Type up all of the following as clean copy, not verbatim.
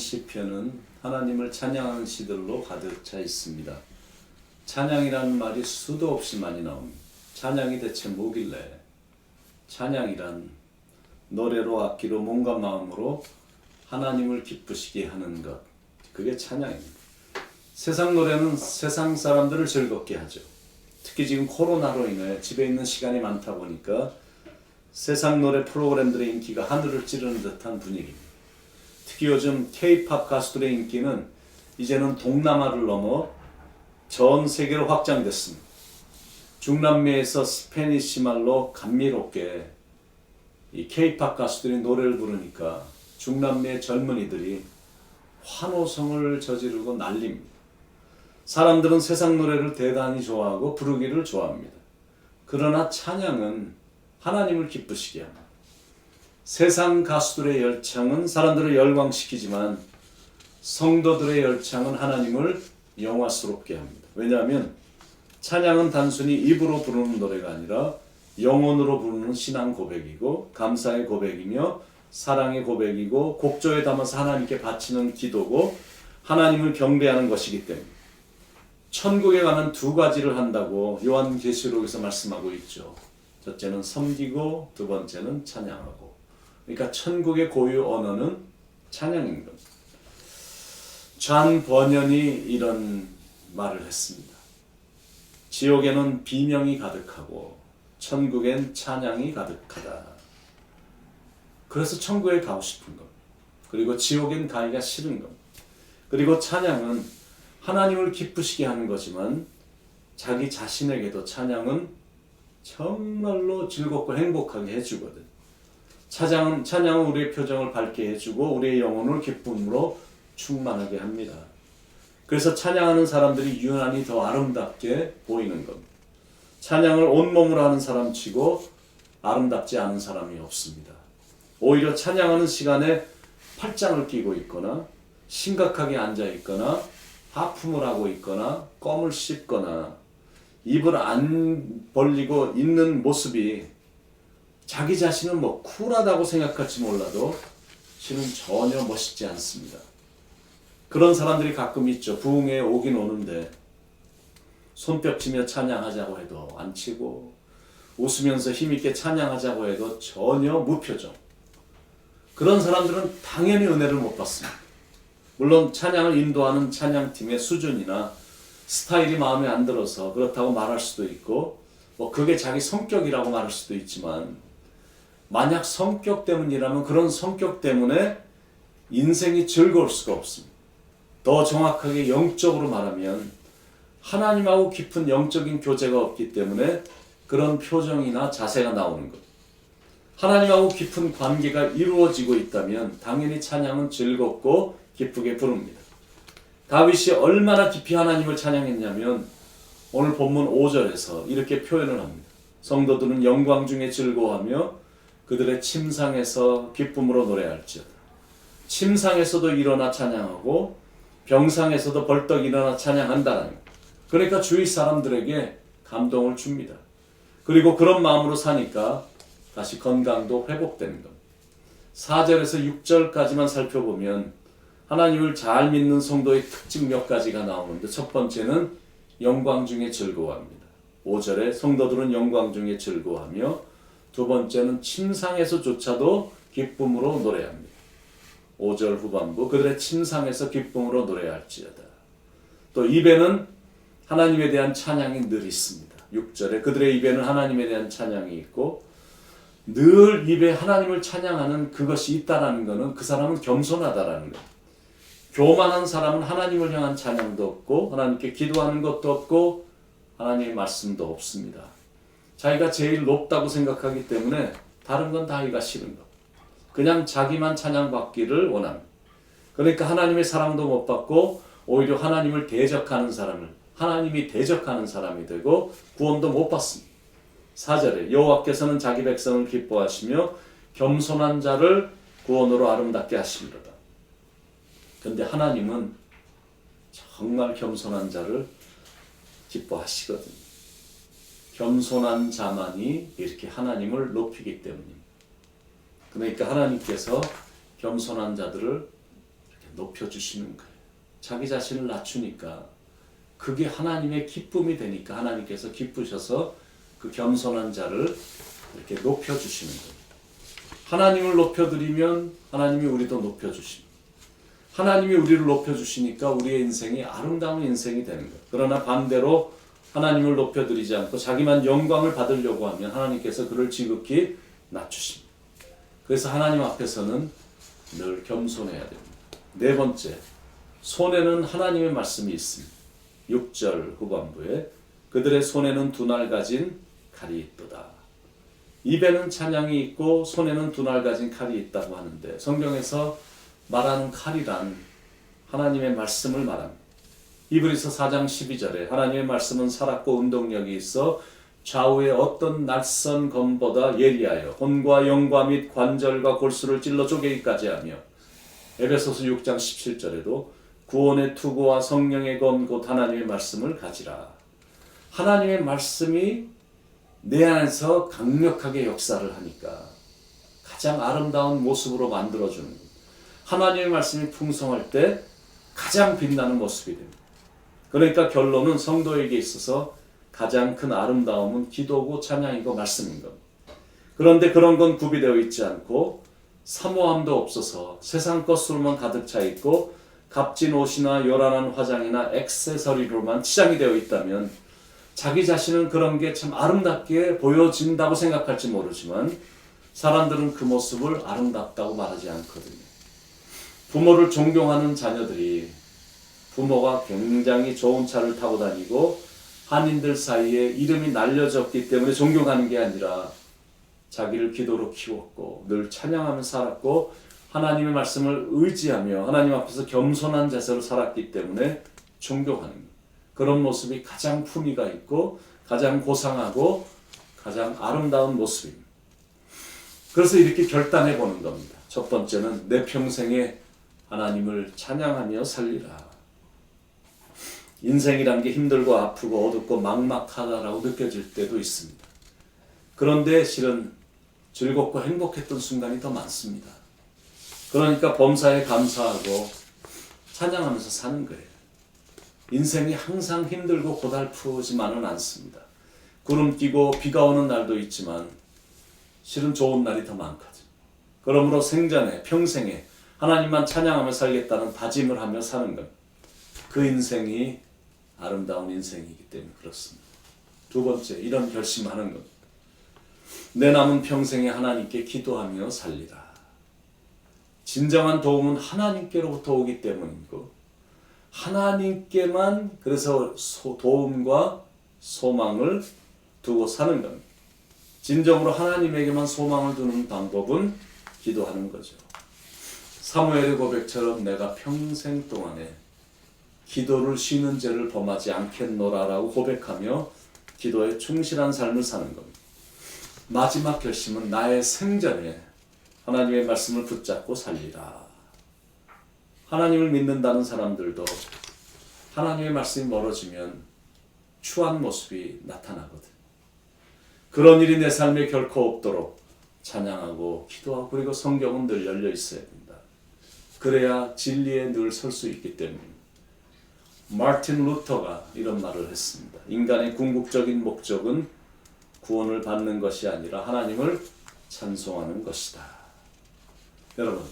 시편은 하나님을 찬양하는 시들로 가득 차 있습니다. 찬양이라는 말이 수도 없이 많이 나옵니다. 찬양이 대체 뭐길래? 찬양이란 노래로 악기로 몸과 마음으로 하나님을 기쁘시게 하는 것, 그게 찬양입니다. 세상 노래는 세상 사람들을 즐겁게 하죠. 특히 지금 코로나로 인해 집에 있는 시간이 많다 보니까 세상 노래 프로그램들의 인기가 하늘을 찌르는 듯한 분위기입니다. 특히 요즘 K-팝 가수들의 인기는 이제는 동남아를 넘어 전 세계로 확장됐습니다. 중남미에서 스페니시 말로 감미롭게 이 K-팝 가수들이 노래를 부르니까 중남미의 젊은이들이 환호성을 저지르고 난립니다. 사람들은 세상 노래를 대단히 좋아하고 부르기를 좋아합니다. 그러나 찬양은 하나님을 기쁘시게 합니다. 세상 가수들의 열창은 사람들을 열광시키지만 성도들의 열창은 하나님을 영화스럽게 합니다. 왜냐하면 찬양은 단순히 입으로 부르는 노래가 아니라 영혼으로 부르는 신앙 고백이고 감사의 고백이며 사랑의 고백이고 곡조에 담아서 하나님께 바치는 기도고 하나님을 경배하는 것이기 때문에 천국에 가면 두 가지를 한다고 요한계시록에서 말씀하고 있죠. 첫째는 섬기고 두 번째는 찬양하고. 그러니까 천국의 고유 언어는 찬양인 겁니다. 존 버년이 이런 말을 했습니다. 지옥에는 비명이 가득하고 천국엔 찬양이 가득하다. 그래서 천국에 가고 싶은 겁니다. 그리고 지옥엔 가기가 싫은 겁니다. 그리고 찬양은 하나님을 기쁘시게 하는 거지만 자기 자신에게도 찬양은 정말로 즐겁고 행복하게 해주거든. 찬양은 우리의 표정을 밝게 해주고 우리의 영혼을 기쁨으로 충만하게 합니다. 그래서 찬양하는 사람들이 유난히 더 아름답게 보이는 겁니다. 찬양을 온몸으로 하는 사람치고 아름답지 않은 사람이 없습니다. 오히려 찬양하는 시간에 팔짱을 끼고 있거나 심각하게 앉아 있거나 하품을 하고 있거나 껌을 씹거나 입을 안 벌리고 있는 모습이 자기 자신은 쿨하다고 생각할지 몰라도 실은 전혀 멋있지 않습니다. 그런 사람들이 가끔 있죠. 부흥회에 오긴 오는데 손뼉치며 찬양하자고 해도 안 치고 웃으면서 힘있게 찬양하자고 해도 전혀 무표정. 그런 사람들은 당연히 은혜를 못 받습니다. 물론 찬양을 인도하는 찬양팀의 수준이나 스타일이 마음에 안 들어서 그렇다고 말할 수도 있고 그게 자기 성격이라고 말할 수도 있지만 만약 성격 때문이라면 그런 성격 때문에 인생이 즐거울 수가 없습니다. 더 정확하게 영적으로 말하면 하나님하고 깊은 영적인 교제가 없기 때문에 그런 표정이나 자세가 나오는 것. 하나님하고 깊은 관계가 이루어지고 있다면 당연히 찬양은 즐겁고 기쁘게 부릅니다. 다윗이 얼마나 깊이 하나님을 찬양했냐면 오늘 본문 5절에서 이렇게 표현을 합니다. 성도들은 영광 중에 즐거워하며 그들의 침상에서 기쁨으로 노래할지어다. 침상에서도 일어나 찬양하고 병상에서도 벌떡 일어나 찬양한다는 것. 그러니까 주위 사람들에게 감동을 줍니다. 그리고 그런 마음으로 사니까 다시 건강도 회복되는 겁니다. 4절에서 6절까지만 살펴보면 하나님을 잘 믿는 성도의 특징 몇 가지가 나오는데 첫 번째는 영광 중에 즐거워합니다. 5절에 성도들은 영광 중에 즐거워하며 두 번째는 침상에서조차도 기쁨으로 노래합니다. 5절 후반부 그들의 침상에서 기쁨으로 노래할지어다. 또 입에는 하나님에 대한 찬양이 늘 있습니다. 6절에 그들의 입에는 하나님에 대한 찬양이 있고 늘 입에 하나님을 찬양하는 그것이 있다라는 것은 그 사람은 겸손하다라는 것. 교만한 사람은 하나님을 향한 찬양도 없고 하나님께 기도하는 것도 없고 하나님의 말씀도 없습니다. 자기가 제일 높다고 생각하기 때문에 다른 건 다 하기가 싫은 것. 그냥 자기만 찬양받기를 원합니다. 그러니까 하나님의 사랑도 못 받고 오히려 하나님을 대적하는 사람을 하나님이 대적하는 사람이 되고 구원도 못 받습니다. 4절에 여호와께서는 자기 백성을 기뻐하시며 겸손한 자를 구원으로 아름답게 하시리로다. 그런데 하나님은 정말 겸손한 자를 기뻐하시거든요. 겸손한 자만이 이렇게 하나님을 높이기 때문입니다. 그러니까 하나님께서 겸손한 자들을 이렇게 높여주시는 거예요. 자기 자신을 낮추니까 그게 하나님의 기쁨이 되니까 하나님께서 기쁘셔서 그 겸손한 자를 이렇게 높여주시는 거예요. 하나님을 높여드리면 하나님이 우리도 높여주십니다. 하나님이 우리를 높여주시니까 우리의 인생이 아름다운 인생이 되는 거예요. 그러나 반대로 하나님을 높여드리지 않고 자기만 영광을 받으려고 하면 하나님께서 그를 지극히 낮추십니다. 그래서 하나님 앞에서는 늘 겸손해야 됩니다. 네 번째, 손에는 하나님의 말씀이 있습니다. 6절 후반부에 그들의 손에는 두 날 가진 칼이 있도다. 입에는 찬양이 있고 손에는 두 날 가진 칼이 있다고 하는데 성경에서 말하는 칼이란 하나님의 말씀을 말합니다. 이브리서 4장 12절에 하나님의 말씀은 살았고 운동력이 있어 좌우의 어떤 낯선 검보다 예리하여 혼과 영과 및 관절과 골수를 찔러 쪼개기까지 하며 에베소서 6장 17절에도 구원의 투구와 성령의 검 곧 하나님의 말씀을 가지라. 하나님의 말씀이 내 안에서 강력하게 역사를 하니까 가장 아름다운 모습으로 만들어주는 것. 하나님의 말씀이 풍성할 때 가장 빛나는 모습이 됩니다. 그러니까 결론은 성도에게 있어서 가장 큰 아름다움은 기도고 찬양이고 말씀인 겁니다. 그런데 그런 건 구비되어 있지 않고 사모함도 없어서 세상 것으로만 가득 차 있고 값진 옷이나 요란한 화장이나 액세서리로만 치장이 되어 있다면 자기 자신은 그런 게 참 아름답게 보여진다고 생각할지 모르지만 사람들은 그 모습을 아름답다고 말하지 않거든요. 부모를 존경하는 자녀들이 부모가 굉장히 좋은 차를 타고 다니고 한인들 사이에 이름이 날려졌기 때문에 존경하는 게 아니라 자기를 기도로 키웠고 늘 찬양하며 살았고 하나님의 말씀을 의지하며 하나님 앞에서 겸손한 자세로 살았기 때문에 존경하는 것. 그런 모습이 가장 품위가 있고 가장 고상하고 가장 아름다운 모습입니다. 그래서 이렇게 결단해 보는 겁니다. 첫 번째는 내 평생에 하나님을 찬양하며 살리라. 인생이란 게 힘들고 아프고 어둡고 막막하다라고 느껴질 때도 있습니다. 그런데 실은 즐겁고 행복했던 순간이 더 많습니다. 그러니까 범사에 감사하고 찬양하면서 사는 거예요. 인생이 항상 힘들고 고달프지만은 않습니다. 구름 끼고 비가 오는 날도 있지만 실은 좋은 날이 더 많거든요. 그러므로 생전에 평생에 하나님만 찬양하며 살겠다는 다짐을 하며 사는 것. 그 인생이 아름다운 인생이기 때문에 그렇습니다. 두 번째, 이런 결심하는 것. 내 남은 평생에 하나님께 기도하며 살리라. 진정한 도움은 하나님께로부터 오기 때문이고 하나님께만 그래서 도움과 소망을 두고 사는 겁니다. 진정으로 하나님에게만 소망을 두는 방법은 기도하는 거죠. 사무엘의 고백처럼 내가 평생 동안에 기도를 쉬는 죄를 범하지 않겠노라라고 고백하며 기도에 충실한 삶을 사는 겁니다. 마지막 결심은 나의 생전에 하나님의 말씀을 붙잡고 살리라. 하나님을 믿는다는 사람들도 하나님의 말씀이 멀어지면 추한 모습이 나타나거든. 그런 일이 내 삶에 결코 없도록 찬양하고 기도하고 그리고 성경은 늘 열려 있어야 된다. 그래야 진리에 늘 설 수 있기 때문입니다. 마틴 루터가 이런 말을 했습니다. 인간의 궁극적인 목적은 구원을 받는 것이 아니라 하나님을 찬송하는 것이다. 여러분,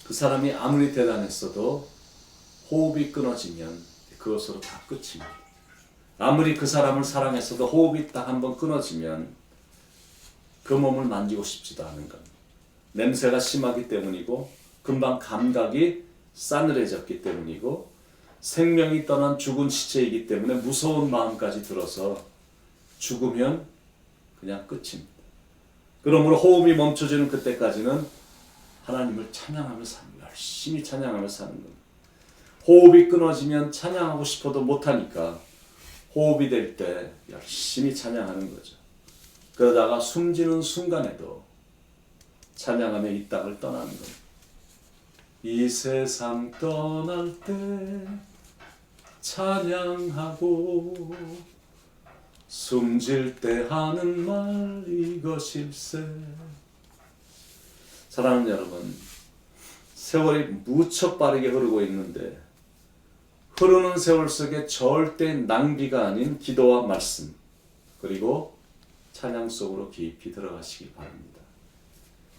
그 사람이 아무리 대단했어도 호흡이 끊어지면 그것으로 다 끝입니다. 아무리 그 사람을 사랑했어도 호흡이 딱 한번 끊어지면 그 몸을 만지고 싶지도 않은 겁니다. 냄새가 심하기 때문이고 금방 감각이 싸늘해졌기 때문이고 생명이 떠난 죽은 시체이기 때문에 무서운 마음까지 들어서 죽으면 그냥 끝입니다. 그러므로 호흡이 멈춰지는 그때까지는 하나님을 찬양하며 사는 거예요. 열심히 찬양하며 사는 겁니다. 호흡이 끊어지면 찬양하고 싶어도 못하니까 호흡이 될 때 열심히 찬양하는 거죠. 그러다가 숨지는 순간에도 찬양하며 이 땅을 떠나는 겁니다. 이 세상 떠날 때 찬양하고 숨질 때 하는 말 이것일세. 사랑하는 여러분, 세월이 무척 빠르게 흐르고 있는데 흐르는 세월 속에 절대 낭비가 아닌 기도와 말씀 그리고 찬양 속으로 깊이 들어가시기 바랍니다.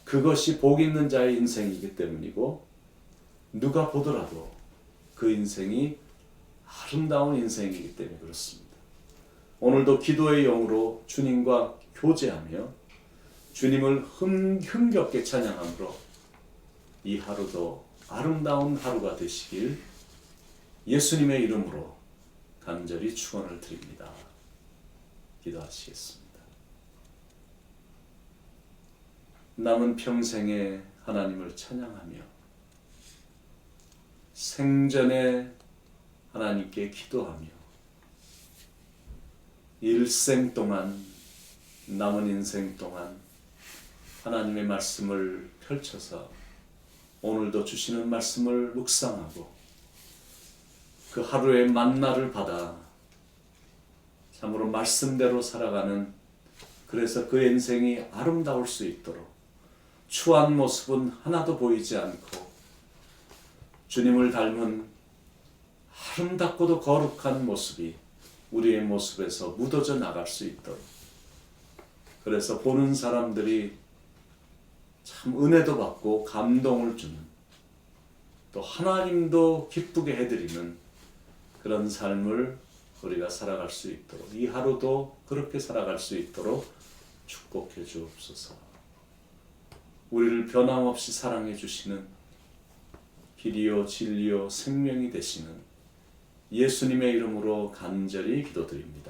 그것이 복 있는 자의 인생이기 때문이고 누가 보더라도 그 인생이 아름다운 인생이기 때문에 그렇습니다. 오늘도 기도의 영으로 주님과 교제하며 주님을 흥겹게 찬양함으로 이 하루도 아름다운 하루가 되시길 예수님의 이름으로 간절히 축원을 드립니다. 기도하시겠습니다. 남은 평생에 하나님을 찬양하며 생전에 하나님께 기도하며 일생 동안 남은 인생 동안 하나님의 말씀을 펼쳐서 오늘도 주시는 말씀을 묵상하고 그 하루의 만나를 받아 참으로 말씀대로 살아가는 그래서 그 인생이 아름다울 수 있도록 추한 모습은 하나도 보이지 않고 주님을 닮은 아름답고도 거룩한 모습이 우리의 모습에서 묻어져 나갈 수 있도록 그래서 보는 사람들이 참 은혜도 받고 감동을 주는 또 하나님도 기쁘게 해드리는 그런 삶을 우리가 살아갈 수 있도록 이 하루도 그렇게 살아갈 수 있도록 축복해 주옵소서. 우리를 변함없이 사랑해 주시는 길이요 진리요 생명이 되시는 예수님의 이름으로 간절히 기도드립니다.